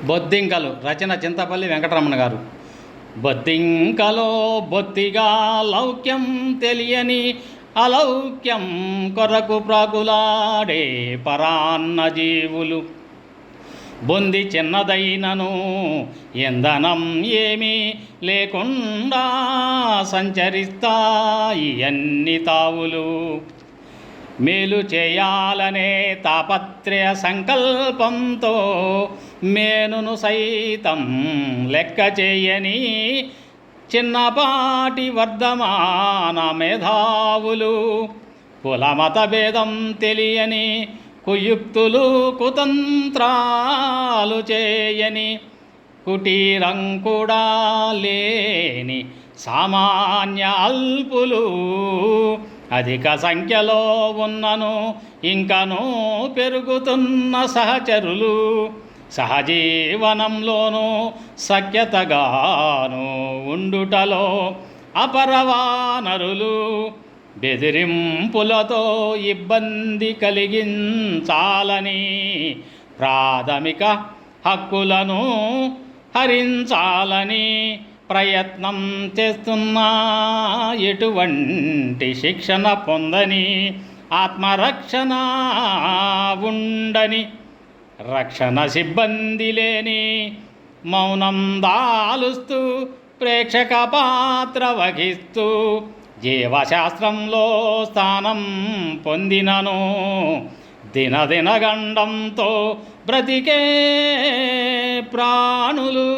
బొద్దింకలు రచన చింతపల్లి వెంకటరమణ గారు. బొద్దింకలో బొత్తిగా లౌక్యం తెలియని అలౌక్యం కొరకు ప్రాకులాడే పరాన్న జీవులు. బొంది చిన్నదైనను ఇంధనం ఏమీ లేకుండా సంచరిస్తాయి అన్ని తావులు. మేలు చేయాలనే తాపత్రయ సంకల్పంతో మేనును సైతం లెక్క చేయని చిన్నపాటి వర్ధమాన మేధావులు. కులమత భేదం తెలియని కుయుక్తులు కుతంత్రాలు చేయని కుటీరం కూడా లేని సామాన్య అల్పులు. అధిక సంఖ్యలో ఉన్నను ఇంకనూ పెరుగుతున్న సహచరులు. సహజీవనంలోనూ సఖ్యతగాను ఉండుటలో అపరవానరులు. బెదిరింపులతో ఇబ్బంది కలిగించాలని ప్రాథమిక హక్కులను హరించాలని ప్రయత్నం చేస్తున్నా ఎటువంటి శిక్షణ పొందని ఆత్మరక్షణ ఉండని రక్షణ సిబ్బంది లేని మౌనం దాలుస్తూ ప్రేక్షక పాత్ర వహిస్తూ జీవశాస్త్రంలో స్థానం పొందినను దినదినగండంతో బ్రతికే ప్రాణులు.